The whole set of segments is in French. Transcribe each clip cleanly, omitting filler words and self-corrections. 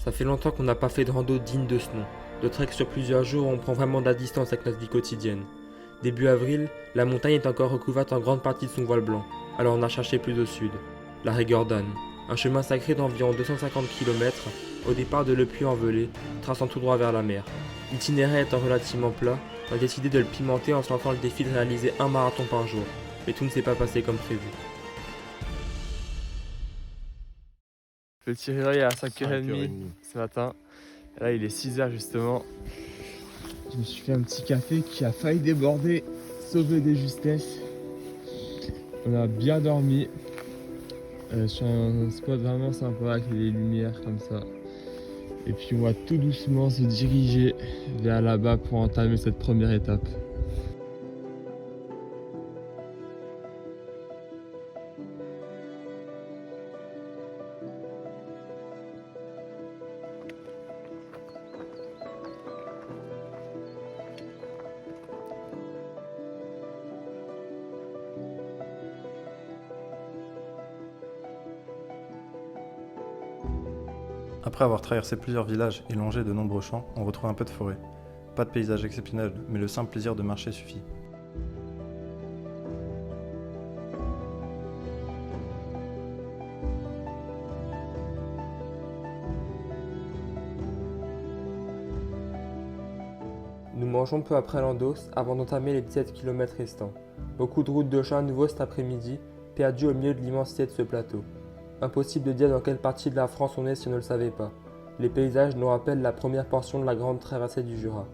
Ça fait longtemps qu'on n'a pas fait de rando digne de ce nom. De trek sur plusieurs jours où on prend vraiment de la distance avec notre vie quotidienne. Début avril, la montagne est encore recouverte en grande partie de son voile blanc, alors on a cherché plus au sud. La Régordane, un chemin sacré d'environ 250 km, au départ de Le Puy-en-Velay, traçant tout droit vers la mer. L'itinéraire étant relativement plat, on a décidé de le pimenter en se lançant le défi de réaliser un marathon par jour. Mais tout ne s'est pas passé comme prévu. Le petit réveil à 5h30 ce matin. Et là, il est 6h justement. Je me suis fait un petit café qui a failli déborder, sauver des justesses. On a bien dormi sur un spot vraiment sympa avec les lumières comme ça. Et puis on va tout doucement se diriger vers là-bas pour entamer cette première étape. Après avoir traversé plusieurs villages et longé de nombreux champs, on retrouve un peu de forêt. Pas de paysage exceptionnel, mais le simple plaisir de marcher suffit. Nous mangeons peu après l'endos avant d'entamer les 17 km restants. Beaucoup de routes de champs à nouveau cet après-midi, perdues au milieu de l'immensité de ce plateau. Impossible de dire dans quelle partie de la France on est si on ne le savait pas. Les paysages nous rappellent la première portion de la grande traversée du Jura.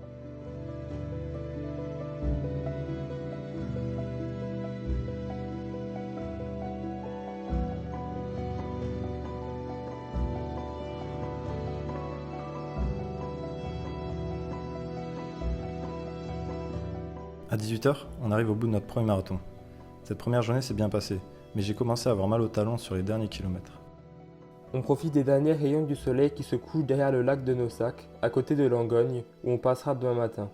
À 18h, on arrive au bout de notre premier marathon. Cette première journée s'est bien passée, mais j'ai commencé à avoir mal aux talons sur les derniers kilomètres. On profite des derniers rayons du soleil qui se couchent derrière le lac de Nossac, à côté de Langogne, où on passera demain matin.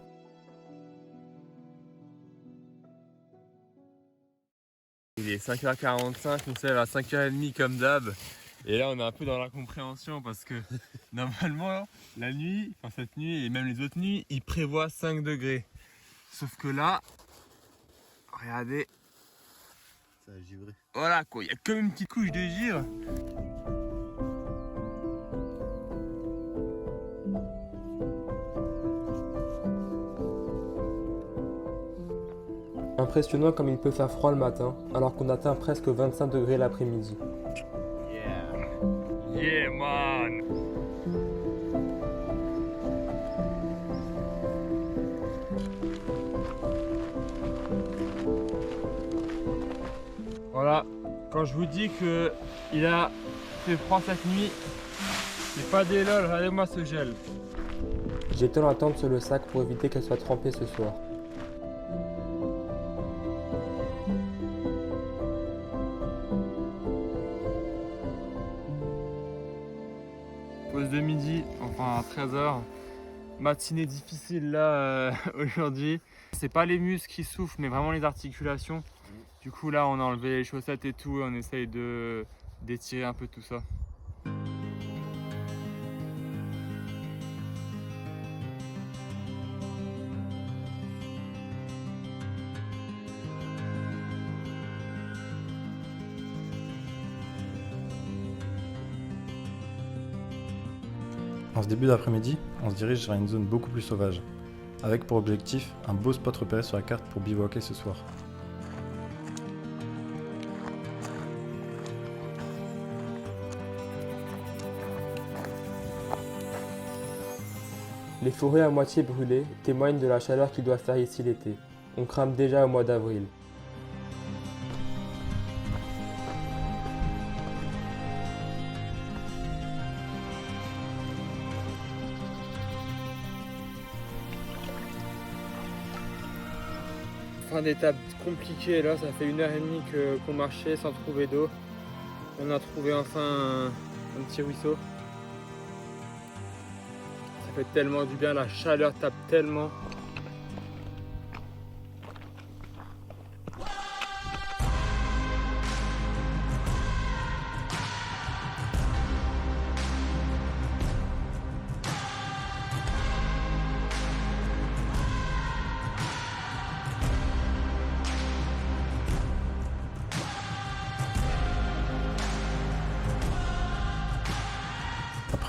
Il est 5h45, on se lève à 5h30 comme d'hab. Et là on est un peu dans l'incompréhension parce que normalement la nuit, enfin cette nuit et même les autres nuits, il prévoit 5 degrés. Sauf que là, regardez. Ça a givré. Voilà quoi, il y a comme une petite couche de givre. Impressionnant comme il peut faire froid le matin, alors qu'on atteint presque 25 degrés l'après-midi. Yeah man. Voilà, quand je vous dis que il a fait froid cette nuit, c'est pas des lol, regardez-moi ce gel. J'étends la tente sur le sac pour éviter qu'elle soit trempée ce soir. Pause de midi, enfin à 13h. Matinée difficile là aujourd'hui. C'est pas les muscles qui souffrent mais vraiment les articulations. Du coup là on a enlevé les chaussettes et tout, on essaye d'étirer un peu tout ça. En ce début d'après-midi, on se dirige vers une zone beaucoup plus sauvage, avec pour objectif un beau spot repéré sur la carte pour bivouaquer ce soir. Les forêts à moitié brûlées témoignent de la chaleur qu'il doit faire ici l'été. On crame déjà au mois d'avril. Fin d'étape compliquée là, ça fait 1h30 qu'on marchait sans trouver d'eau. On a trouvé enfin un petit ruisseau. Ça fait tellement du bien, la chaleur tape tellement.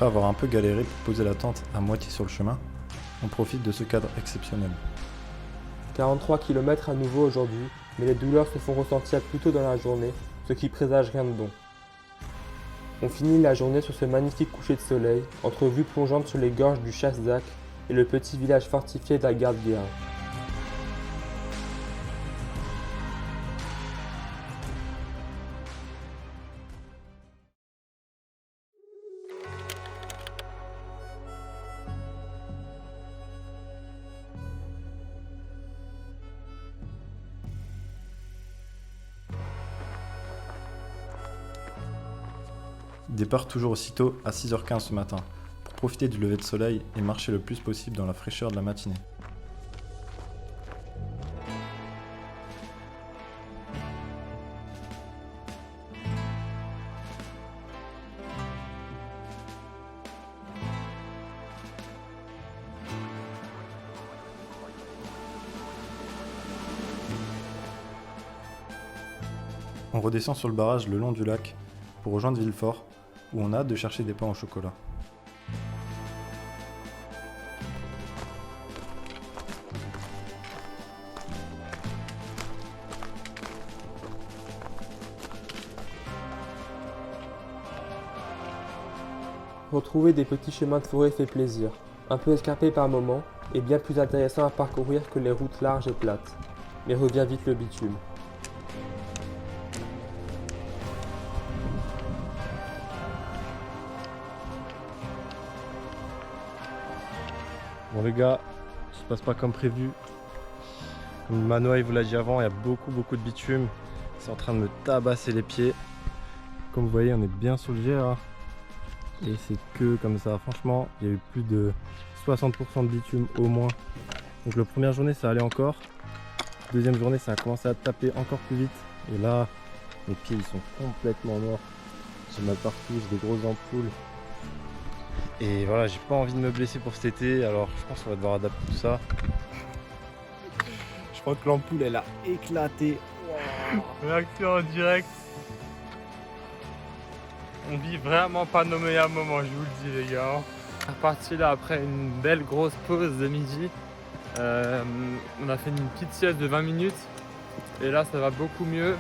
Après avoir un peu galéré pour poser la tente à moitié sur le chemin, on profite de ce cadre exceptionnel. 43 km à nouveau aujourd'hui, mais les douleurs se font ressentir plus tôt dans la journée, ce qui présage rien de bon. On finit la journée sur ce magnifique coucher de soleil, entre vues plongeantes sur les gorges du Chassac et le petit village fortifié d'Agard-Guérin. Départ toujours aussitôt à 6h15 ce matin, pour profiter du lever de soleil et marcher le plus possible dans la fraîcheur de la matinée. On redescend sur le barrage le long du lac pour rejoindre Villefort, où on a hâte de chercher des pains au chocolat. Retrouver des petits chemins de forêt fait plaisir, un peu escarpés par moments, et bien plus intéressant à parcourir que les routes larges et plates. Mais revient vite le bitume. Bon les gars, ça se passe pas comme prévu. Comme Manoa vous l'a dit avant, il y a beaucoup de bitume. C'est en train de me tabasser les pieds. Comme vous voyez, on est bien sur le GR. Et c'est que comme ça, franchement, il y a eu plus de 60% de bitume au moins. Donc la première journée ça allait encore. Deuxième journée ça a commencé à taper encore plus vite. Et là, mes pieds ils sont complètement morts. J'ai mal partout, j'ai des grosses ampoules. Et voilà, j'ai pas envie de me blesser pour cet été, alors je pense qu'on va devoir adapter tout ça. Je crois que l'ampoule elle a éclaté. Wow. Réaction en direct. On vit vraiment pas nos meilleurs moments, je vous le dis les gars. On est reparti là après une belle grosse pause de midi. On a fait une petite sieste de 20 minutes. Et là ça va beaucoup mieux.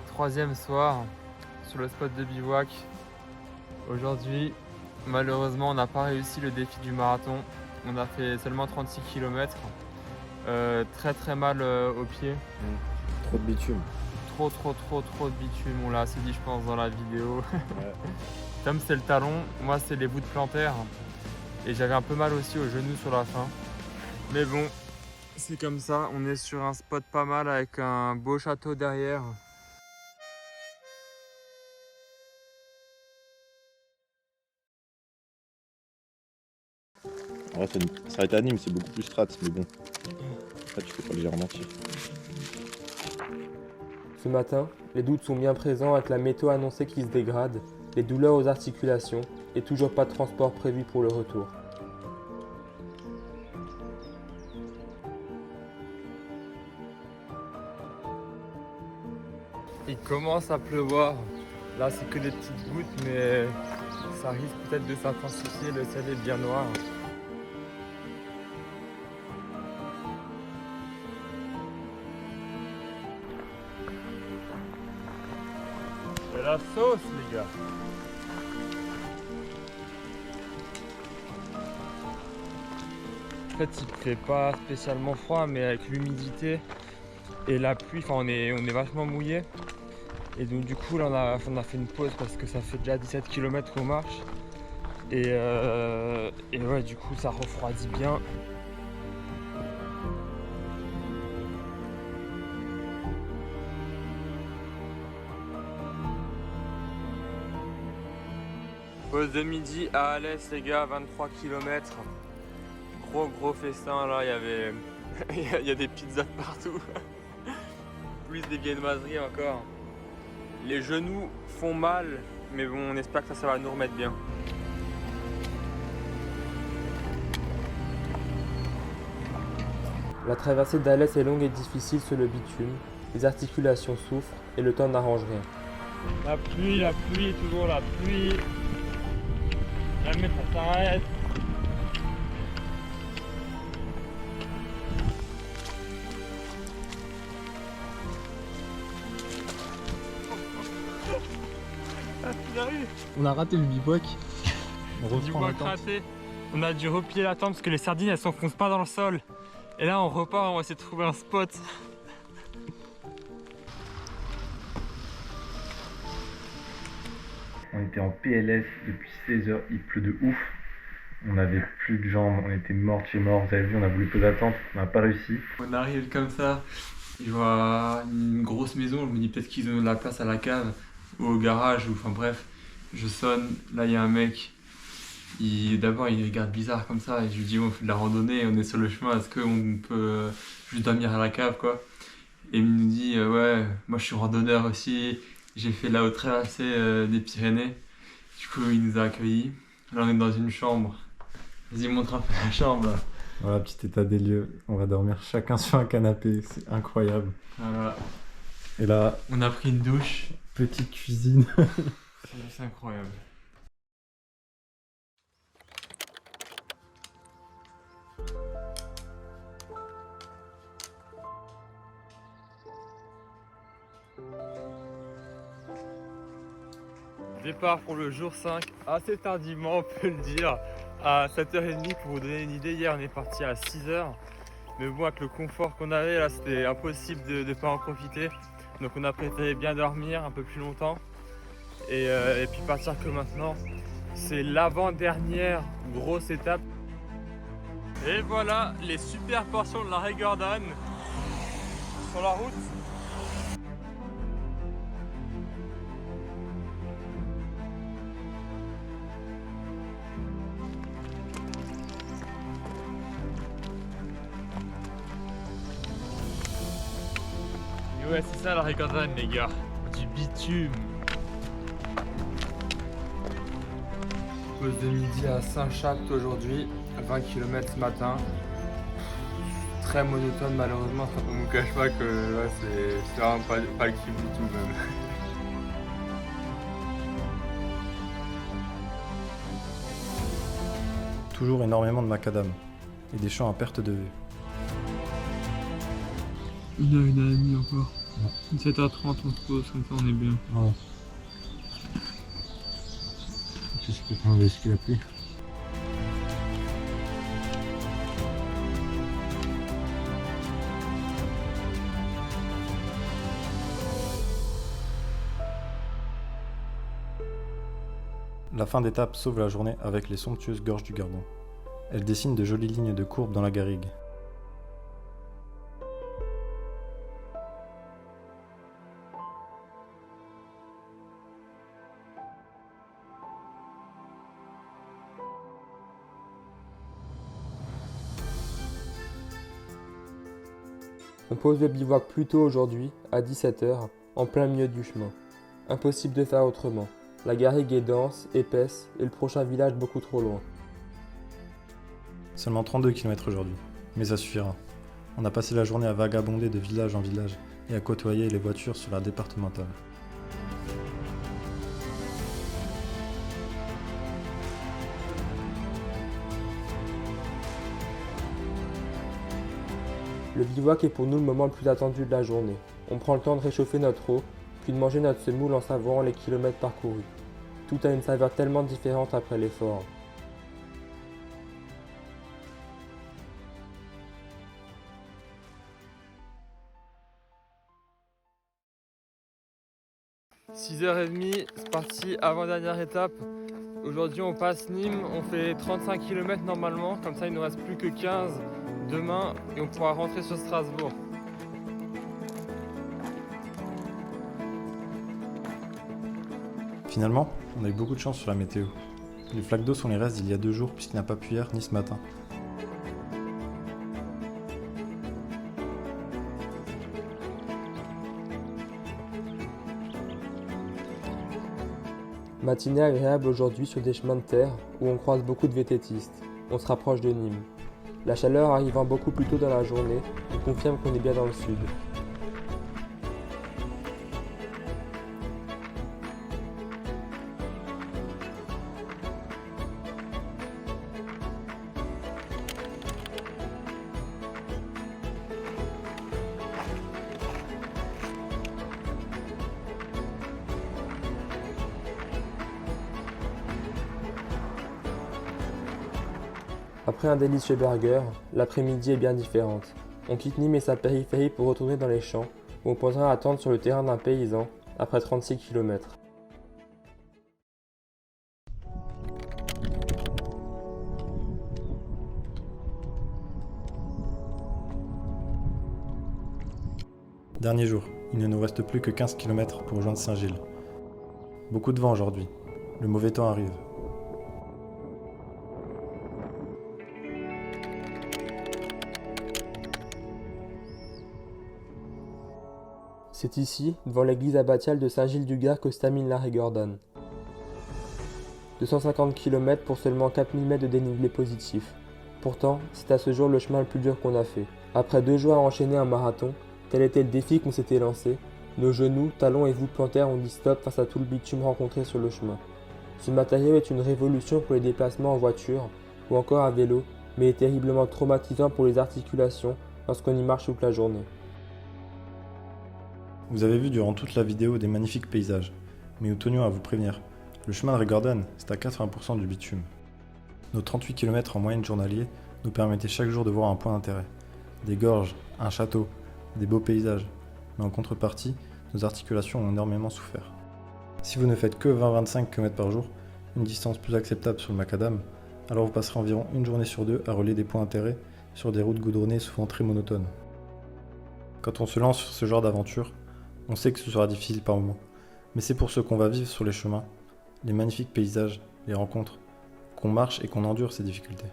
Troisième soir sur le spot de bivouac. Aujourd'hui, malheureusement, on n'a pas réussi le défi du marathon. On a fait seulement 36 km. Très mal aux pieds. Trop de bitume. Trop de bitume. On l'a assez dit, je pense, dans la vidéo. Ouais. Tom, c'est le talon. Moi, c'est les bouts de plantaire. Et j'avais un peu mal aussi aux genoux sur la fin. Mais bon, c'est comme ça. On est sur un spot pas mal avec un beau château derrière. En vrai, ça va être anime, c'est beaucoup plus strat, mais bon. Après, tu peux pas le dire en entier. Ce matin, les doutes sont bien présents avec la météo annoncée qui se dégrade, les douleurs aux articulations et toujours pas de transport prévu pour le retour. Il commence à pleuvoir. Là, c'est que des petites gouttes, mais ça risque peut-être de s'intensifier. Le ciel est bien noir. C'est la sauce, les gars. En fait, il fait pas spécialement froid, mais avec l'humidité et la pluie, on est vachement mouillé. Et donc du coup là on a fait une pause parce que ça fait déjà 17 km qu'on marche. Et ouais, du coup ça refroidit bien. Pause de midi à Alès les gars, 23 km. Gros festin là, il y a des pizzas partout. Plus des viennoiseries encore. Les genoux font mal, mais bon, on espère que ça va nous remettre bien. La traversée d'Alès est longue et difficile sur le bitume, les articulations souffrent et le temps n'arrange rien. La pluie, toujours la pluie. Jamais ça s'arrête. On a raté le bivouac. On Du reprend bois la tente. crassé. On a dû replier la tente parce que les sardines elles s'enfoncent pas dans le sol. Et là on repart, on va essayer de trouver un spot. On était en PLS depuis 16 heures, il pleut de ouf. On n'avait plus de jambes, on était mort de chez mort. Vous avez vu, on a voulu poser la tente, on n'a pas réussi. On arrive comme ça, je vois une grosse maison, je me dis peut-être qu'ils ont de la place à la cave ou au garage, ou enfin bref. Je sonne, là il y a un mec. D'abord il regarde bizarre comme ça et je lui dis on fait de la randonnée, on est sur le chemin, est-ce qu'on peut juste dormir à la cave quoi? Et il nous dit ouais, moi je suis randonneur aussi, j'ai fait la haute traversée des Pyrénées. Du coup il nous a accueillis, là on est dans une chambre. Vas-y montre un peu la chambre là. Voilà, petit état des lieux. On va dormir chacun sur un canapé, c'est incroyable. Voilà, Et là, on a pris une douche, petite cuisine. c'est incroyable. Départ pour le jour 5, assez tardivement on peut le dire, à 7h30 pour vous donner une idée. Hier on est parti à 6h, mais bon avec le confort qu'on avait là c'était impossible de ne pas en profiter. Donc on a préféré bien dormir un peu plus longtemps et puis partir que maintenant. C'est l'avant-dernière grosse étape. Et voilà les super portions de la Régordane sur la route. Et ouais c'est ça la Régordane les gars, du bitume. Pause de midi à Saint-Chapt aujourd'hui, 20 km ce matin. Très monotone malheureusement, on ne vous cache pas que là c'est vraiment pas le kiff du tout même. Toujours énormément de macadam et des champs à perte de vue. 1h30 encore. 7h30 on se pose, comme ça on est bien. Ouais. Qu'est-ce que on va esquiver la pluie? La fin d'étape sauve la journée avec les somptueuses gorges du Gardon. Elle dessine de jolies lignes de courbes dans la garrigue. On pose le bivouac plus tôt aujourd'hui, à 17h, en plein milieu du chemin. Impossible de faire autrement. La garrigue est dense, épaisse, et le prochain village beaucoup trop loin. Seulement 32 km aujourd'hui, mais ça suffira. On a passé la journée à vagabonder de village en village et à côtoyer les voitures sur la départementale. Le bivouac est pour nous le moment le plus attendu de la journée. On prend le temps de réchauffer notre eau, puis de manger notre semoule en savourant les kilomètres parcourus. Tout a une saveur tellement différente après l'effort. « 6h30, c'est parti, avant-dernière étape. Aujourd'hui on passe Nîmes, on fait 35 km normalement, comme ça il ne nous reste plus que 15 demain et on pourra rentrer sur Strasbourg. Finalement, on a eu beaucoup de chance sur la météo. Les flaques d'eau sont les restes d'il y a 2 jours puisqu'il n'a pas plu hier ni ce matin. Matinée agréable aujourd'hui sur des chemins de terre où on croise beaucoup de vététistes. On se rapproche de Nîmes. La chaleur arrivant beaucoup plus tôt dans la journée nous confirme qu'on est bien dans le sud. Après un délicieux burger, l'après-midi est bien différente. On quitte Nîmes et sa périphérie pour retourner dans les champs, où on posera à tente sur le terrain d'un paysan, après 36 km. Dernier jour, il ne nous reste plus que 15 km pour rejoindre Saint-Gilles. Beaucoup de vent aujourd'hui, le mauvais temps arrive. C'est ici, devant l'église abbatiale de Saint-Gilles-du-Gard, que se termine l'arrêt Gordon. 250 km pour seulement 4000 mètres de dénivelé positif. Pourtant, c'est à ce jour le chemin le plus dur qu'on a fait. Après 2 jours à enchaîner un marathon, tel était le défi qu'on s'était lancé, nos genoux, talons et voûtes plantaires ont dit stop face à tout le bitume rencontré sur le chemin. Ce matériau est une révolution pour les déplacements en voiture ou encore à vélo, mais est terriblement traumatisant pour les articulations lorsqu'on y marche toute la journée. Vous avez vu durant toute la vidéo des magnifiques paysages, mais nous tenions à vous prévenir. Le chemin de Régordon, c'est à 80% du bitume. Nos 38 km en moyenne journalier nous permettaient chaque jour de voir un point d'intérêt. Des gorges, un château, des beaux paysages. Mais en contrepartie, nos articulations ont énormément souffert. Si vous ne faites que 20-25 km par jour, une distance plus acceptable sur le macadam, alors vous passerez environ une journée sur 2 à relier des points d'intérêt sur des routes goudronnées souvent très monotones. Quand on se lance sur ce genre d'aventure, on sait que ce sera difficile par moments, mais c'est pour ce qu'on va vivre sur les chemins, les magnifiques paysages, les rencontres, qu'on marche et qu'on endure ces difficultés.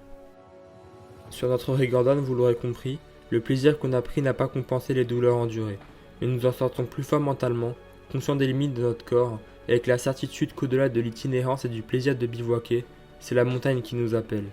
Sur notre Régordon, vous l'aurez compris, le plaisir qu'on a pris n'a pas compensé les douleurs endurées, mais nous en sortons plus forts mentalement, conscients des limites de notre corps, et avec la certitude qu'au-delà de l'itinérance et du plaisir de bivouaquer, c'est la montagne qui nous appelle.